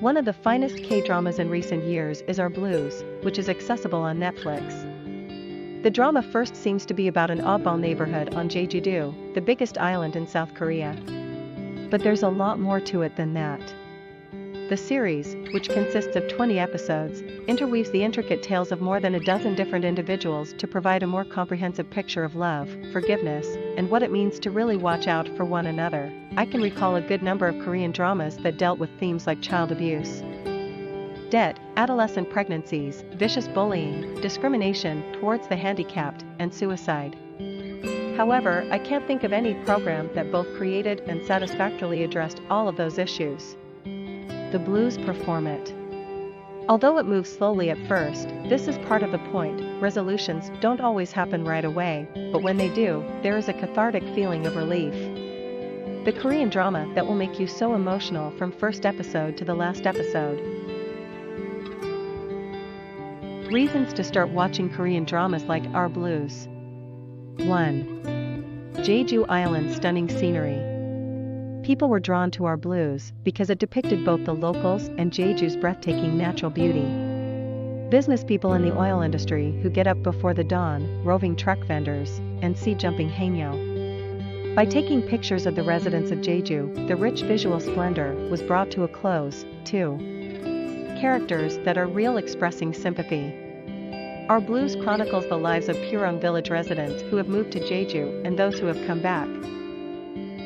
One of the finest K-dramas in recent years is Our Blues, which is accessible on Netflix. The drama first seems to be about an oddball neighborhood on Jeju-do, the biggest island in South Korea. But there's a lot more to it than that. The series, which consists of 20 episodes, interweaves the intricate tales of more than a dozen different individuals to provide a more comprehensive picture of love, forgiveness, and what it means to really watch out for one another. I can recall a good number of Korean dramas that dealt with themes like child abuse, debt, adolescent pregnancies, vicious bullying, discrimination towards the handicapped, and suicide. However, I can't think of any program that both created and satisfactorily addressed all of those issues. The Blues perform it. Although it moves slowly at first, this is part of the point. Resolutions don't always happen right away, but when they do, there is a cathartic feeling of relief. The Korean drama that will make you so emotional from first episode to the last episode. Reasons to start watching Korean dramas like Our Blues. 1. Jeju Island's stunning scenery. People were drawn to Our Blues because it depicted both the locals and Jeju's breathtaking natural beauty. Business people in the oil industry who get up before the dawn, roving truck vendors, and sea-jumping haengyo. By taking pictures of the residents of Jeju, the rich visual splendor was brought to a close. 2. Characters that are real, expressing sympathy. Our Blues chronicles the lives of Purong village residents who have moved to Jeju and those who have come back.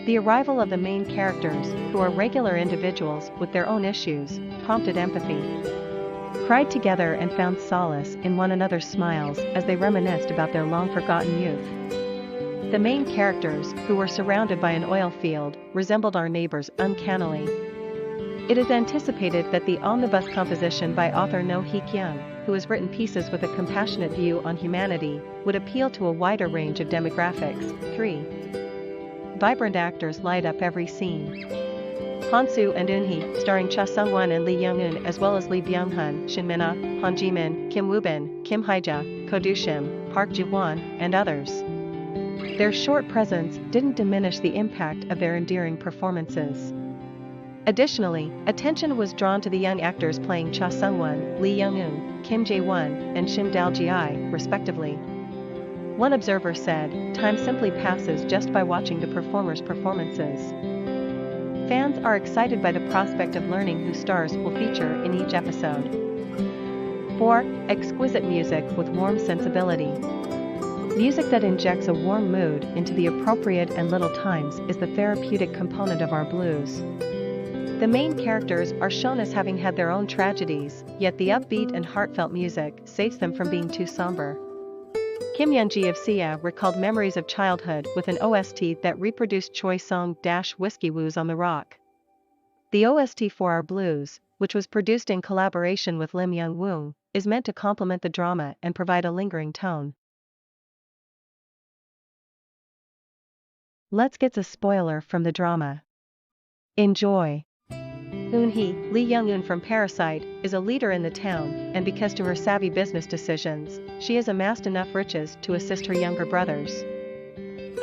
The arrival of the main characters, who are regular individuals with their own issues, prompted empathy. Cried together and found solace in one another's smiles as they reminisced about their long-forgotten youth. The main characters, who were surrounded by an oil field, resembled our neighbors uncannily. It is anticipated that the omnibus composition by author Kyung, who has written pieces with a compassionate view on humanity, would appeal to a wider range of demographics. 3. Vibrant actors light up every scene. Hansu and Eunhee, starring Cha Sung-won and Lee Young-eun, as well as Lee Byung-hun, Shin Min-ah, Han Ji-min, Kim Woo-bin, Kim Hae-ja, Ko Do-shim, Park Ji-won, and others. Their short presence didn't diminish the impact of their endearing performances. Additionally, attention was drawn to the young actors playing Cha Sung-won, Lee Young-eun, Kim Jae-won, and Shim Dal-ji, respectively. One observer said, "Time simply passes just by watching the performers' performances." Fans are excited by the prospect of learning who stars will feature in each episode. 4. Exquisite music with warm sensibility. Music that injects a warm mood into the appropriate and little times is the therapeutic component of Our Blues. The main characters are shown as having had their own tragedies, yet the upbeat and heartfelt music saves them from being too somber. Kim Yeon-ji of Sia recalled memories of childhood with an OST that reproduced Choi song Whiskey Woos on the Rock. The OST for Our Blues, which was produced in collaboration with Lim Young-woo, is meant to complement the drama and provide a lingering tone. Let's get a spoiler from the drama. Enjoy. Eunhee, Lee Young-eun from Parasite, is a leader in the town, and because to her savvy business decisions, she has amassed enough riches to assist her younger brothers.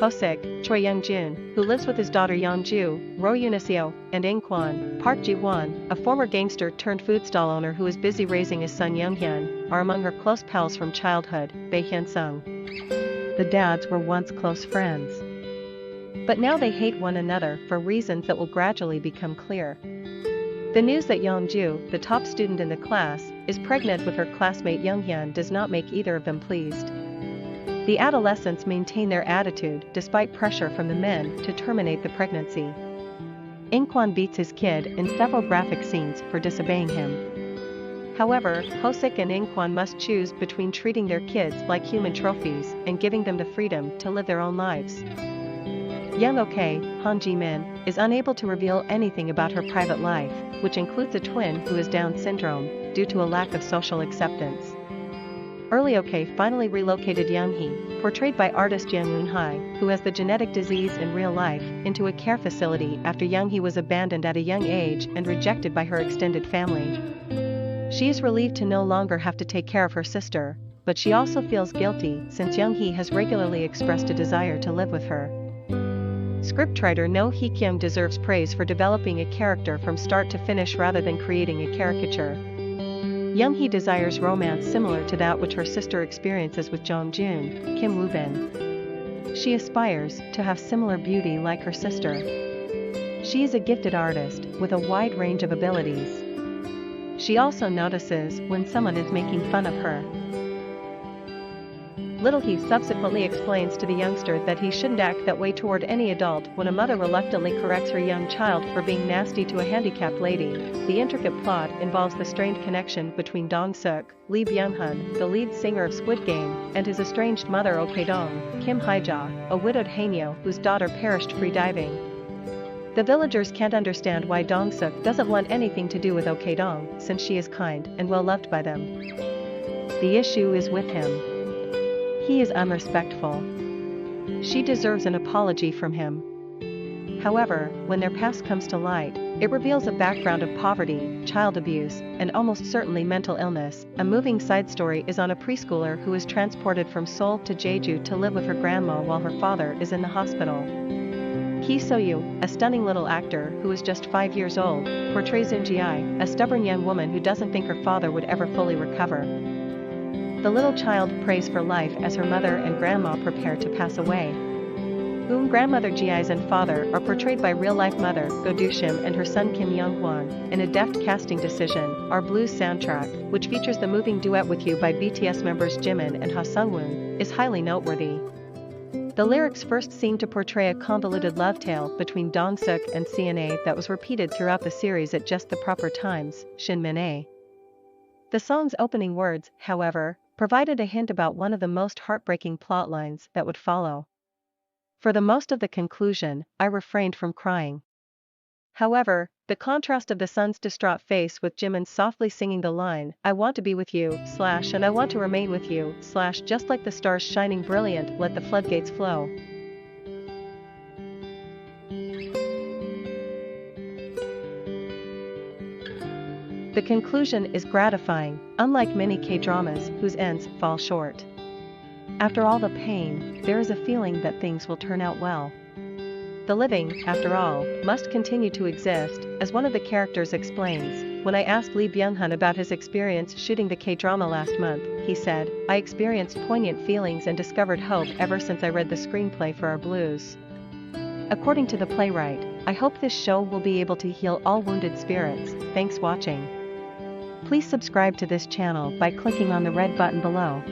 Hosik, Choi Young-jun, who lives with his daughter Yeon-ju, Ro Eun-seo, and In-kwon, Park Ji-won, a former gangster turned food stall owner who is busy raising his son Young-hyun, are among her close pals from childhood. Bae Hyun-sung. The dads were once close friends, but now they hate one another for reasons that will gradually become clear. The news that Yeon-ju, the top student in the class, is pregnant with her classmate Young-hyun does not make either of them pleased. The adolescents maintain their attitude despite pressure from the men to terminate the pregnancy. In-kwon beats his kid in several graphic scenes for disobeying him. However, Hosik and In-kwon must choose between treating their kids like human trophies and giving them the freedom to live their own lives. Young Ok, Han Ji-min, is unable to reveal anything about her private life, which includes a twin who has Down syndrome, due to a lack of social acceptance. Early Ok finally relocated Young-hee, portrayed by artist Jang Eun-hae, who has the genetic disease in real life, into a care facility after Young-hee was abandoned at a young age and rejected by her extended family. She is relieved to no longer have to take care of her sister, but she also feels guilty since Young-hee has regularly expressed a desire to live with her. Scriptwriter Kyung deserves praise for developing a character from start to finish rather than creating a caricature. Yeon desires romance similar to that which her sister experiences with Jong-jun, Kim Woo-bin. She aspires to have similar beauty like her sister. She is a gifted artist with a wide range of abilities. She also notices when someone is making fun of her. Little he subsequently explains to the youngster that he shouldn't act that way toward any adult when a mother reluctantly corrects her young child for being nasty to a handicapped lady. The intricate plot involves the strained connection between Dong-suk, Lee Byung-hun, the lead singer of Squid Game, and his estranged mother Ok-dong, Kim Hae-ja, a widowed haenyeo whose daughter perished free-diving. The villagers can't understand why Dong-suk doesn't want anything to do with Ok-dong since she is kind and well loved by them. The issue is with him. He is unrespectful. She deserves an apology from him. However, when their past comes to light, it reveals a background of poverty, child abuse, and almost certainly mental illness. A moving side story is on a preschooler who is transported from Seoul to Jeju to live with her grandma while her father is in the hospital. Ki So-yu, a stunning little actor who is just 5 years old, portrays In-ji, a stubborn young woman who doesn't think her father would ever fully recover. The little child prays for life as her mother and grandma prepare to pass away. Grandmother Ji's and father are portrayed by real-life mother Go Do-shim and her son Kim Young-hwan. In a deft casting decision, Our Blues soundtrack, which features the moving duet With You by BTS members Jimin and Ha Sung-woon, is highly noteworthy. The lyrics first seem to portray a convoluted love tale between Dong-suk and CNA that was repeated throughout the series at just the proper times, Shin Min-ae. The song's opening words, however, provided a hint about one of the most heartbreaking plotlines that would follow. For the most of the conclusion, I refrained from crying. However, the contrast of the son's distraught face with Jimin softly singing the line, I want to be with you, and I want to remain with you, just like the stars shining brilliant, let the floodgates flow. The conclusion is gratifying, unlike many K-dramas whose ends fall short. After all the pain, there is a feeling that things will turn out well. The living, after all, must continue to exist, as one of the characters explains. When I asked Lee Byung-hun about his experience shooting the K-drama last month, he said, I experienced poignant feelings and discovered hope ever since I read the screenplay for Our Blues. According to the playwright, I hope this show will be able to heal all wounded spirits. Thanks watching. Please subscribe to this channel by clicking on the red button below.